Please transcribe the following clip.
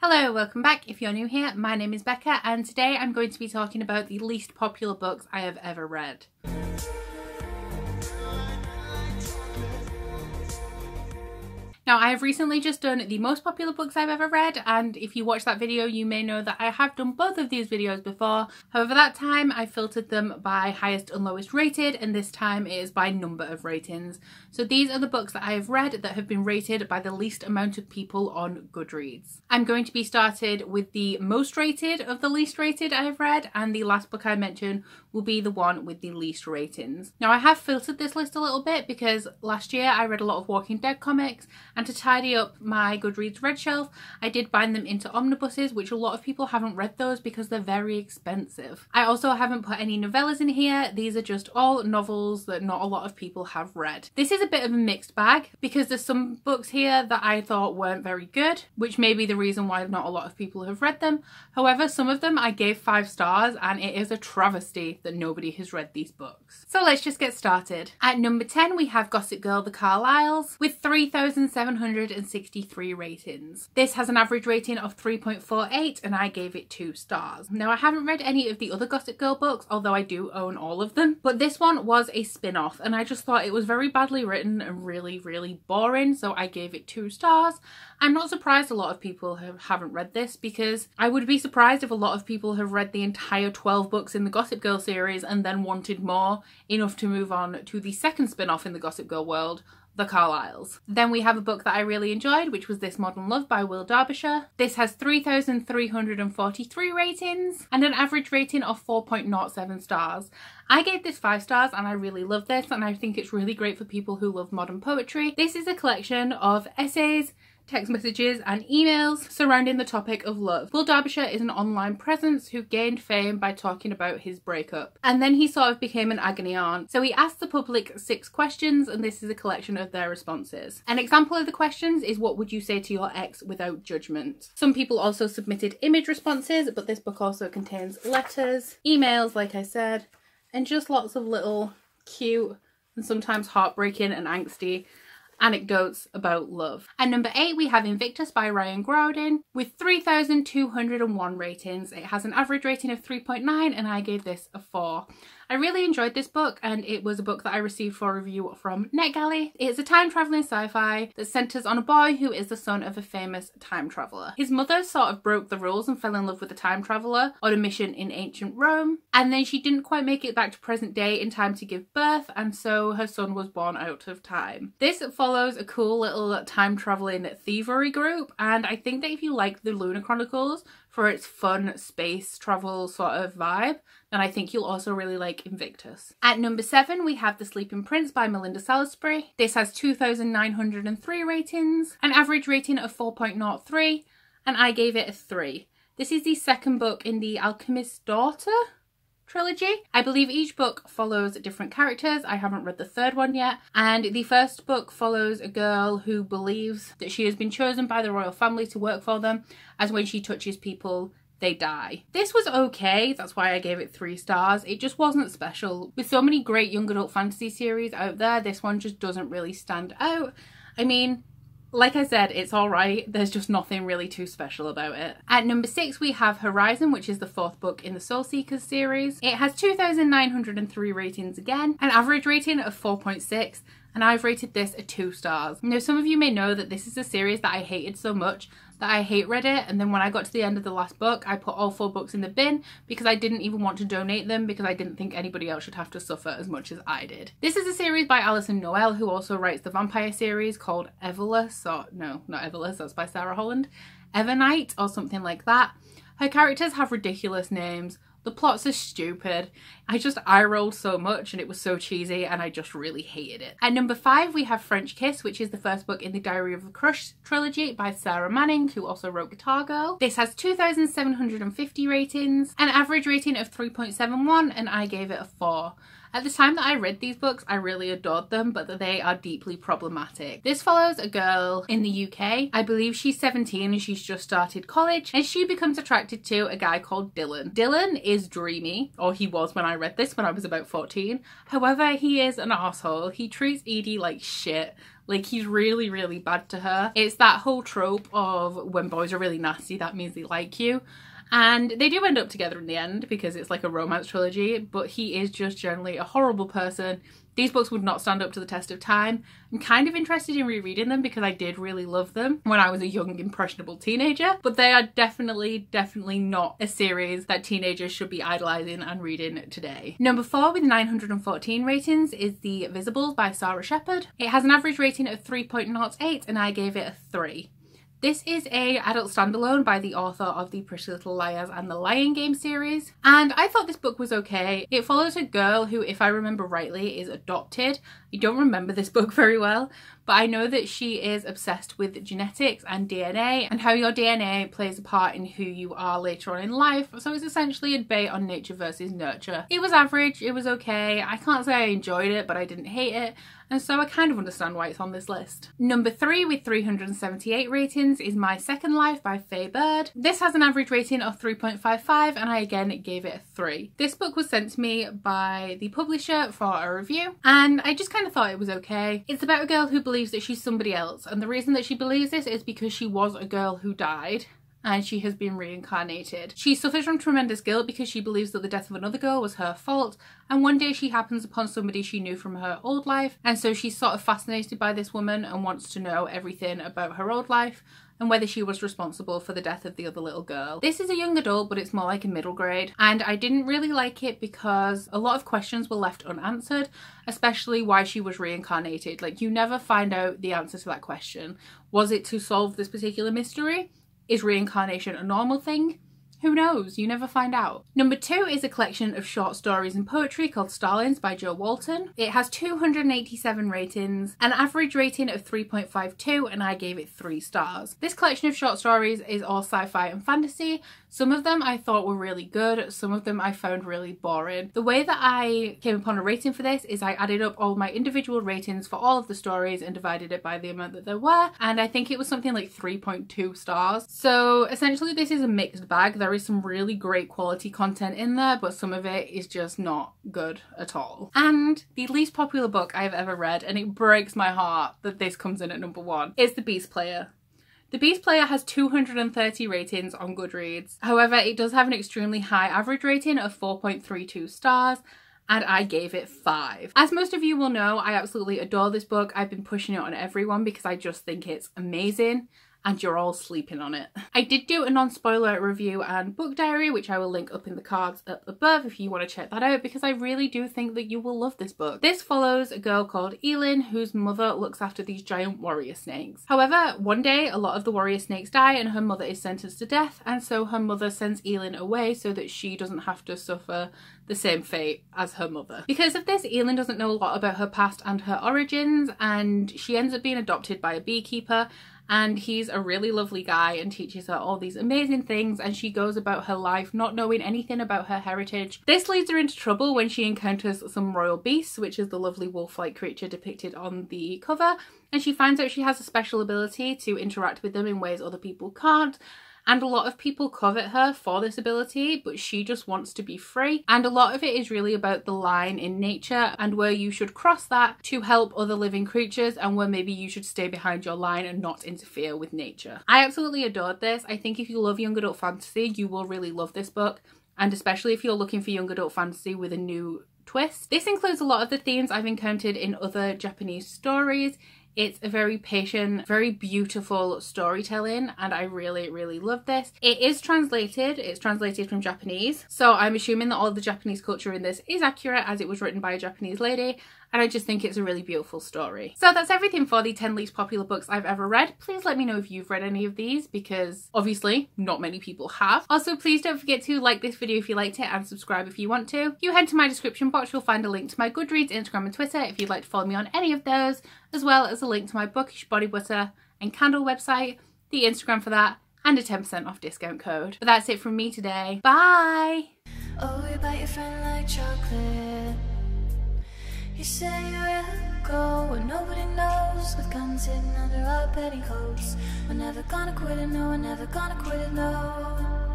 Hello, welcome back. If you're new here, my name is Becca and today I'm going to be talking about the least popular books I have ever read. Now, I have recently just done the most popular books I've ever read, and if you watch that video you may know that I have done both of these videos before. However, that time I filtered them by highest and lowest rated, and this time it is by number of ratings. So these are the books that I have read that have been rated by the least amount of people on Goodreads. I'm going to be started with the most rated of the least rated I have read, and the last book I mention will be the one with the least ratings. Now, I have filtered this list a little bit because last year I read a lot of Walking Dead comics, and to tidy up my Goodreads red shelf, I did bind them into omnibuses, which a lot of people haven't read those because they're very expensive. I also haven't put any novellas in here. These are just all novels that not a lot of people have read. This is a bit of a mixed bag because there's some books here that I thought weren't very good, which may be the reason why not a lot of people have read them. However, some of them I gave 5 stars, and it is a travesty that nobody has read these books. So let's just get started. At number 10 we have Gossip Girl: The Carlyles with 3,763 ratings. This has an average rating of 3.48 and I gave it 2 stars. Now, I haven't read any of the other Gossip Girl books, although I do own all of them, but this one was a spin-off and I just thought it was very badly written and really boring, so I gave it 2 stars. I'm not surprised a lot of people haven't read this, because I would be surprised if a lot of people have read the entire 12 books in the Gossip Girl series and then wanted more, enough to move on to the second spin-off in the Gossip Girl world, The Carlyles. Then we have a book that I really enjoyed, which was This Modern Love by Will Derbyshire. This has 3,343 ratings and an average rating of 4.07 stars. I gave this 5 stars and I really love this, and I think it's really great for people who love modern poetry. This is a collection of essays, text messages and emails surrounding the topic of love. Will Derbyshire is an online presence who gained fame by talking about his breakup, and then he sort of became an agony aunt. So he asked the public 6 questions, and this is a collection of their responses. An example of the questions is, what would you say to your ex without judgment? Some people also submitted image responses, but this book also contains letters, emails like I said, and just lots of little cute and sometimes heartbreaking and angsty anecdotes about love. At number 8 we have Invictus by Ryan Groudon with 3,201 ratings. It has an average rating of 3.9 and I gave this a 4. I really enjoyed this book, and it was a book that I received for a review from NetGalley. It's a time-travelling sci-fi that centres on a boy who is the son of a famous time traveller. His mother sort of broke the rules and fell in love with a time traveller on a mission in ancient Rome, and then she didn't quite make it back to present day in time to give birth, and so her son was born out of time. This follows a cool little time-travelling thievery group, and I think that if you like the Lunar Chronicles for its fun space travel sort of vibe, then I think you'll also really like Invictus. At number 7 we have The Sleeping Prince by Melinda Salisbury. This has 2,903 ratings, an average rating of 4.03, and I gave it a 3. This is the second book in the Alchemist's Daughter trilogy. I believe each book follows different characters. I haven't read the third one yet, and the first book follows a girl who believes that she has been chosen by the royal family to work for them, as when she touches people they die. This was okay, that's why I gave it 3 stars. It just wasn't special. With so many great young adult fantasy series out there, this one just doesn't really stand out. I mean, like I said, it's alright, there's just nothing really too special about it. At number 6 we have Horizon, which is the 4th book in the Soul Seekers series. It has 2,903 ratings again, an average rating of 4.6, and I've rated this a 2 stars. Now, some of you may know that this is a series that I hated so much that I hate read it, and then when I got to the end of the last book I put all 4 books in the bin because I didn't even want to donate them, because I didn't think anybody else should have to suffer as much as I did. This is a series by Alison Noel, who also writes the vampire series called Everless, or no, not Everless, that's by Sarah Holland, Evernight or something like that. Her characters have ridiculous names. The plots are stupid. I just eye-rolled so much and it was so cheesy and I just really hated it. At number 5 we have French Kiss, which is the first book in the Diary of a Crush trilogy by Sarah Manning, who also wrote Guitar Girl. This has 2,750 ratings, an average rating of 3.71, and I gave it a 4. At the time that I read these books, I really adored them, but they are deeply problematic. This follows a girl in the UK. I believe she's 17 and she's just started college, and she becomes attracted to a guy called Dylan. Dylan is dreamy, or he was when I read this when I was about 14. However, he is an asshole. He treats Edie like shit. Like, he's really, really bad to her. It's that whole trope of when boys are really nasty, that means they like you. And they do end up together in the end because it's like a romance trilogy, but he is just generally a horrible person. These books would not stand up to the test of time. I'm kind of interested in rereading them because I did really love them when I was a young, impressionable teenager, but they are definitely not a series that teenagers should be idolizing and reading today. Number 4 with 914 ratings is The Visible by Sarah Shepard. It has an average rating of 3.08 and I gave it a 3. This is a adult standalone by the author of the Pretty Little Liars and the Lying Game series, and I thought this book was okay. It follows a girl who, if I remember rightly, is adopted. I don't remember this book very well, but I know that she is obsessed with genetics and DNA and how your DNA plays a part in who you are later on in life. So it's essentially a debate on nature versus nurture. It was average, it was okay. I can't say I enjoyed it, but I didn't hate it. And so I kind of understand why it's on this list. Number 3 with 378 ratings is My Second Life by Faye Bird. This has an average rating of 3.55 and I again gave it a 3. This book was sent to me by the publisher for a review and I just kind of thought it was okay. It's about a girl who believes that she's somebody else, and the reason that she believes this is because she was a girl who died and she has been reincarnated. She suffers from tremendous guilt because she believes that the death of another girl was her fault, and one day she happens upon somebody she knew from her old life, and so she's sort of fascinated by this woman and wants to know everything about her old life and whether she was responsible for the death of the other little girl. This is a young adult, but it's more like a middle grade, and I didn't really like it because a lot of questions were left unanswered, especially why she was reincarnated. Like, you never find out the answer to that question. Was it to solve this particular mystery? Is reincarnation a normal thing? Who knows? You never find out. Number 2 is a collection of short stories and poetry called Stalins by Jo Walton. It has 287 ratings, an average rating of 3.52, and I gave it 3 stars. This collection of short stories is all sci-fi and fantasy. Some of them I thought were really good, some of them I found really boring. The way that I came upon a rating for this is I added up all my individual ratings for all of the stories and divided it by the amount that there were, and I think it was something like 3.2 stars. So essentially this is a mixed bag. There is some really great quality content in there, but some of it is just not good at all. And the least popular book I've ever read, and it breaks my heart that this comes in at number 1, is The Beast Player. The Beast Player has 230 ratings on Goodreads. However, it does have an extremely high average rating of 4.32 stars, and I gave it 5. As most of you will know, I absolutely adore this book. I've been pushing it on everyone because I just think it's amazing, and you're all sleeping on it. I did do a non-spoiler review and book diary, which I will link up in the cards up above if you want to check that out, because I really do think that you will love this book. This follows a girl called Elin whose mother looks after these giant warrior snakes. However, one day a lot of the warrior snakes die and her mother is sentenced to death, and so her mother sends Elin away so that she doesn't have to suffer the same fate as her mother. Because of this, Elin doesn't know a lot about her past and her origins, and she ends up being adopted by a beekeeper, and he's a really lovely guy and teaches her all these amazing things, and she goes about her life not knowing anything about her heritage. This leads her into trouble when she encounters some royal beasts, which is the lovely wolf-like creature depicted on the cover, and she finds out she has a special ability to interact with them in ways other people can't. And a lot of people covet her for this ability, but she just wants to be free. And a lot of it is really about the line in nature and where you should cross that to help other living creatures, and where maybe you should stay behind your line and not interfere with nature. I absolutely adored this. I think if you love young adult fantasy, you will really love this book. And especially if you're looking for young adult fantasy with a new twist. This includes a lot of the themes I've encountered in other Japanese stories. It's a very patient, very beautiful storytelling, and I really, really love this. It is translated, it's translated from Japanese, so I'm assuming that all of the Japanese culture in this is accurate as it was written by a Japanese lady, and I just think it's a really beautiful story. So that's everything for the 10 least popular books I've ever read. Please let me know if you've read any of these, because obviously not many people have. Also, please don't forget to like this video if you liked it and subscribe if you want to. If you head to my description box, you'll find a link to my Goodreads, Instagram and Twitter if you'd like to follow me on any of those, as well as a link to my Bookish body butter and candle website, the Instagram for that, and a 10% off discount code. But that's it from me today. Bye! Oh, you bite your friend like chocolate. You say you will go where nobody knows, with guns hidden under our petticoats. We're never gonna quit it, no, we're never gonna quit it, no.